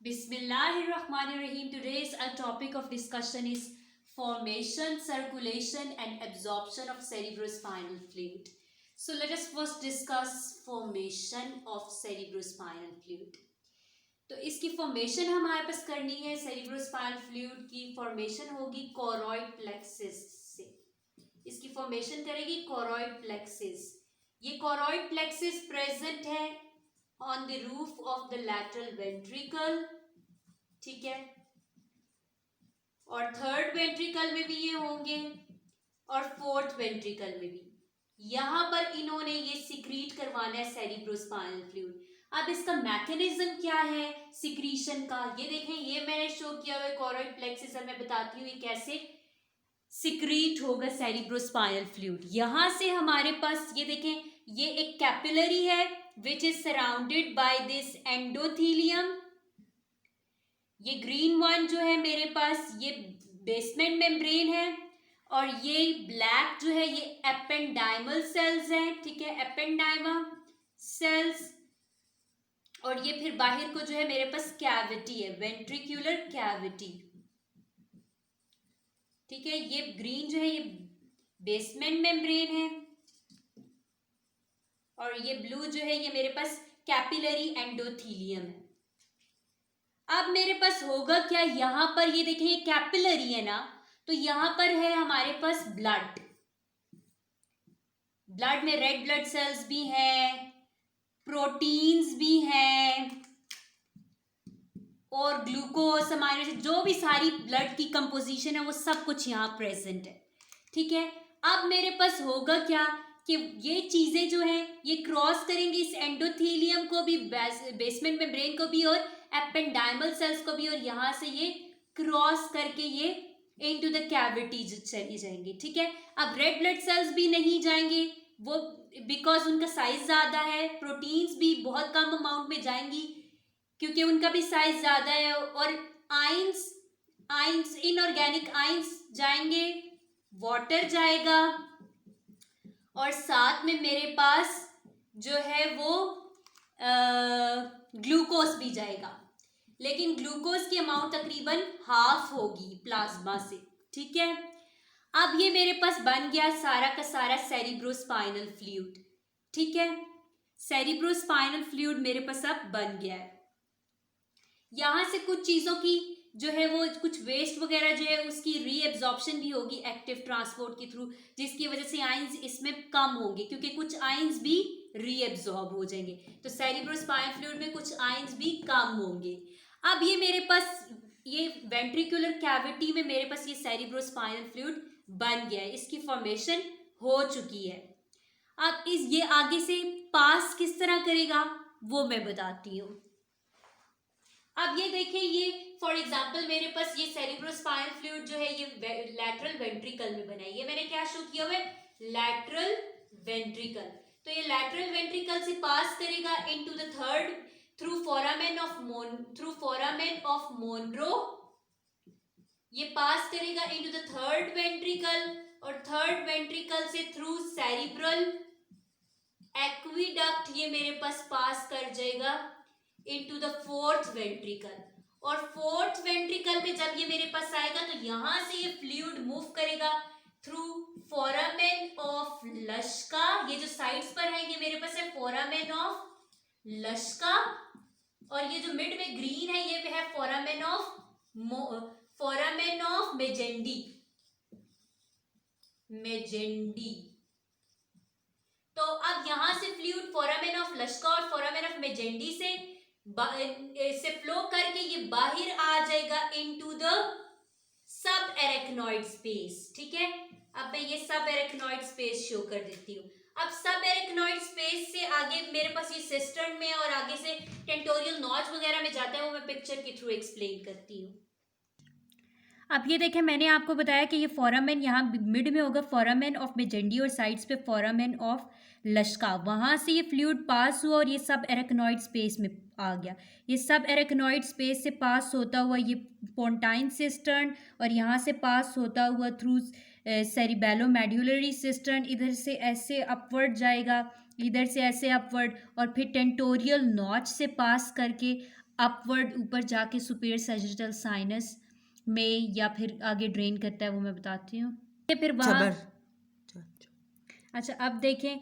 Bismillahirrahmanirrahim. Today's our topic of discussion is formation, circulation and absorption of cerebrospinal fluid. So let us first discuss formation of cerebrospinal fluid. तो इसकी formation हमारे पास करनी है. Cerebrospinal fluid की formation होगी choroid plexus से. इसकी formation करेगी कोरॉइड प्लेक्सिस. ये कोरॉइड प्लेक्सिस प्रेजेंट है on the roof of the lateral ventricle. ठीक है. और थर्ड वेंट्रिकल में भी ये होंगे और फोर्थ वेंट्रिकल में भी. यहां पर इन्होंने ये सिक्रीट करवाना है सेरिब्रोस्पाइनल फ्लूइड. अब इसका मैकेनिज्म क्या है सिक्रीशन का, ये देखें. ये मैंने शो किया हुआ है कोरॉइड प्लेक्सिस. मैं बताती हूँ कैसे सिक्रीट होगा सेरिब्रोस्पाइनल फ्लूइड. यहां से हमारे पास ये देखें, ये एक कैपिलरी है which is surrounded by this endothelium. ये ग्रीन वन जो है मेरे पास ये बेसमेंट मेम्ब्रेन है और ये ब्लैक जो है ये एपेंडाइमल सेल्स हैं. ठीक है, एपेंडाइमा सेल्स. और ये फिर बाहर को जो है मेरे पास कैविटी है, वेंट्रिकुलर कैविटी. ठीक है, ये ग्रीन जो है ये बेसमेंट मेम्ब्रेन है और ये ब्लू जो है ये मेरे पास कैपिलरी एंडोथीलियम है. अब मेरे पास होगा क्या, यहां पर ये देखें ये कैपिलरी है ना, तो यहां पर है हमारे पास ब्लड. ब्लड में रेड ब्लड सेल्स भी हैं, प्रोटीन्स भी हैं और ग्लूकोज अमाइनो एसिड, जो भी सारी ब्लड की कंपोजिशन है वो सब कुछ यहाँ प्रेजेंट है. ठीक है. अब मेरे पास होगा क्या कि ये चीजें जो है ये क्रॉस करेंगी इस एंडोथीलियम को भी, बेसमेंट मेम्ब्रेन को भी और एपेंडाइमल सेल्स को भी, और यहाँ से ये क्रॉस करके ये इनटू द कैविटी चली जाएंगे. ठीक है. अब रेड ब्लड सेल्स भी नहीं जाएंगे वो, बिकॉज उनका साइज ज्यादा है. प्रोटीन्स भी बहुत कम अमाउंट में जाएंगी क्योंकि उनका भी साइज ज्यादा है. और आइंस इनऑर्गेनिक आइंस जाएंगे, वाटर जाएगा और साथ में मेरे पास जो है वो ग्लूकोज भी जाएगा. लेकिन ग्लूकोज की अमाउंट तकरीबन हाफ होगी प्लाज्मा से. ठीक है. अब ये मेरे पास बन गया सारा का सारा सेरिब्रोस्पाइनल फ्लूइड. ठीक है, सेरिब्रोस्पाइनल फ्लूइड मेरे पास अब बन गया है. यहां से कुछ चीजों की जो है वो कुछ वेस्ट वगैरह जो है उसकी रीएब्जॉर्प्शन भी होगी एक्टिव ट्रांसपोर्ट के थ्रू, जिसकी वजह से आयंस इसमें कम होंगे क्योंकि कुछ आयंस भी रीएब्जॉर्ब हो जाएंगे. तो सेरिब्रोस्पाइनल फ्लूइड में कुछ आयंस भी कम होंगे. अब ये मेरे पास ये वेंट्रिकुलर कैविटी में मेरे पास ये सेरिब्रोस्पाइनल फ्लूइड बन गया है. इसकी फॉर्मेशन हो चुकी है. अब ये आगे से पास किस तरह करेगा वो मैं बताती हूँ. अब ये देखिए, ये फॉर एग्जांपल मेरे पास ये सेरिब्रोस्पाइनल फ्लूइड जो है ये लैटरल वेंट्रिकल में बना है. ये मैंने क्या शो किया हुआ है, लैटरल वेंट्रिकल. तो ये लैटरल वेंट्रिकल से पास करेगा into the third through foramen of Monro. ये पास करेगा इनटू द थर्ड वेंट्रिकल और थर्ड वेंट्रिकल से थ्रू सेरिब्रल एक्विडक्ट ये मेरे पास कर जाएगा इनटू द फोर्थ वेंट्रिकल. और फोर्थ वेंट्रिकल में जब ये मेरे पास आएगा तो यहां से ये फ्लूइड मूव करेगा थ्रू फोरामेन ऑफ लश्का. ये जो साइड्स पर है ये मेरे पास है फोरामेन ऑफ लश्का और ये जो मिड में ग्रीन है ये है फोरामेन ऑफ मेजेंडी. तो अब यहां से फ्लूइड फोरामेन ऑफ लश्का और फोरामेन ऑफ मेजेंडी से फ्लो करके ये बाहर आ जाएगा into the sub arachnoid space. ठीक है. अब मैं ये सब एरेक्नॉइड स्पेस शो कर देती हूँ. अब सब एरेक्नॉइड स्पेस से आगे मेरे पास ये सिस्टर्न में और आगे से टेंटोरियल नॉच वगैरह में जाता है, वो मैं पिक्चर के थ्रू एक्सप्लेन करती हूँ. अब ये देखें, मैंने आपको बताया कि ये फोरामेन यहाँ मिड में होगा, फोरामेन ऑफ मेजेंडी और साइड्स पे फोरामेन ऑफ लश्का. वहाँ से ये फ्लूइड पास हुआ और ये सब एरेक्नॉइड स्पेस में आ गया. ये सब एरेक्नॉइड स्पेस से पास होता हुआ ये पोंटाइन सिस्टर्न और यहाँ से पास होता हुआ थ्रू सेरिबेलोमेड्युलरी सिस्टर्न इधर से ऐसे अपवर्ड जाएगा, इधर से ऐसे अपवर्ड और फिर टेंटोरियल नॉच से पास करके अपवर्ड ऊपर जाके सुपीरियर सैजिटल साइनस में या फिर आगे ड्रेन करता है, वो मैं बताती हूँ। फिर वहाँ अच्छा अब देखें,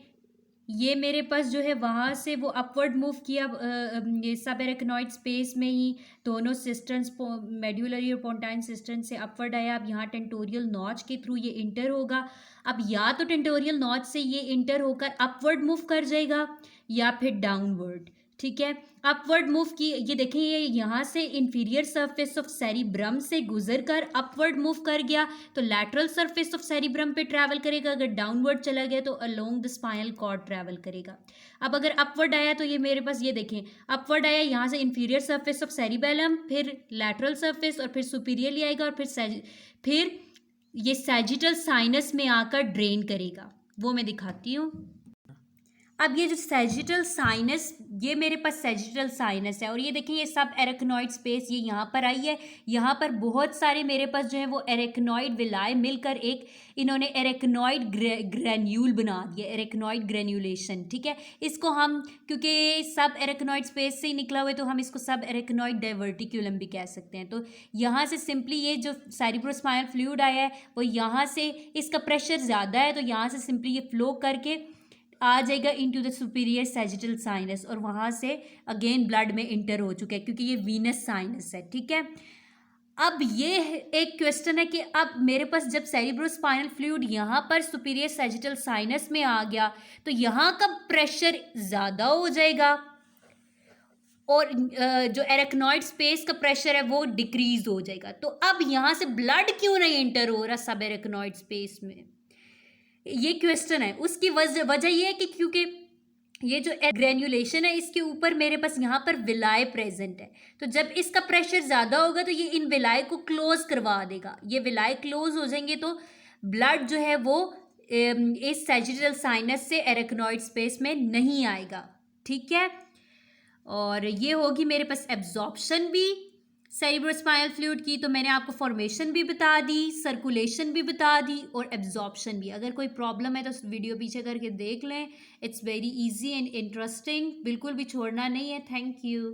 ये मेरे पास जो है वहाँ से वो अपवर्ड मूव किया ये सब एरेक्नॉइड स्पेस में ही दोनों सिस्टर्न्स मेड्यूलरी और पोंटाइन सिस्टर्न से अपवर्ड आया। अब यहाँ टेंटोरियल नॉच के थ्रू ये इंटर होगा। अब या तो टेंटोरियल नॉच से ये इंटर होकर अपवर्ड मूव कर जाएगा या फिर डाउनवर्ड। ठीक है, अपवर्ड मूव की ये देखें, ये यहाँ से इंफीरियर सरफेस ऑफ सेरिब्रम से गुजर कर अपवर्ड मूव कर गया तो लैटरल सरफेस ऑफ सेरिब्रम पे ट्रैवल करेगा। अगर डाउनवर्ड चला गया तो along the spinal cord travel करेगा। अब अगर अपवर्ड आया तो ये मेरे पास ये देखें, अपवर्ड आया यहाँ से इंफीरियर सरफेस ऑफ सेरिबेलम, फिर लैटरल सरफेस और फिर सुपीरियरली आएगा और फिर ये सैजिटल साइनस में आकर ड्रेन करेगा। वो मैं दिखाती हूँ। अब ये जो सैजिटल साइनस, ये मेरे पास सैजिटल साइनस है और ये देखिए ये सब एरेक्नॉइड स्पेस ये यहाँ पर आई है। यहाँ पर बहुत सारे मेरे पास जो है वो एरेक्नॉइड विलाय मिलकर एक इन्होंने एरेक्नॉइड ग्रेन्यूल बना दिया, एरेक्नॉइड ग्रेन्यूलेशन। ठीक है, इसको हम क्योंकि सब एरेक्नॉइड स्पेस से ही निकला हुआ है तो हम इसको सब एरेक्नॉइड डाइवर्टिक्यूलम भी कह सकते हैं। तो यहाँ से सिंपली ये जो सेरिब्रोस्पाइनल फ्लूइड आया है वो यहाँ से, इसका प्रेशर ज़्यादा है तो यहाँ से सिंपली ये फ्लो करके आ जाएगा into the superior sagittal sinus और वहाँ से अगेन ब्लड में इंटर हो चुका है क्योंकि ये वीनस साइनस है। ठीक है, अब ये एक क्वेश्चन है कि अब मेरे पास जब सेरिब्रोस्पाइनल फ्लूइड यहाँ पर सुपीरियर सैजिटल साइनस में आ गया तो यहाँ का प्रेशर ज़्यादा हो जाएगा और जो एरेक्नॉइड स्पेस का प्रेशर है वो डिक्रीज हो जाएगा। तो अब यहाँ से ब्लड क्यों नहीं इंटर हो रहा सब एरेक्नॉइड स्पेस में, ये क्वेश्चन है। उसकी वजह ये है कि क्योंकि ये जो ग्रेन्युलेशन है इसके ऊपर मेरे पास यहाँ पर विलाय प्रेजेंट है, तो जब इसका प्रेशर ज़्यादा होगा तो ये इन विलाय को क्लोज करवा देगा। ये विलाय क्लोज हो जाएंगे तो ब्लड जो है वो इस सैजिटल साइनस से एरेक्नॉइड स्पेस में नहीं आएगा। ठीक है, और ये होगी मेरे पास एब्जॉर्प्शन भी सेरिब्रोस्पाइनल फ्लूइड की, तो मैंने आपको फॉर्मेशन भी बता दी, सर्कुलेशन भी बता दी और एब्जॉर्प्शन भी। अगर कोई प्रॉब्लम है तो वीडियो पीछे करके देख लें। It's very easy and interesting, बिल्कुल भी छोड़ना नहीं है। Thank you.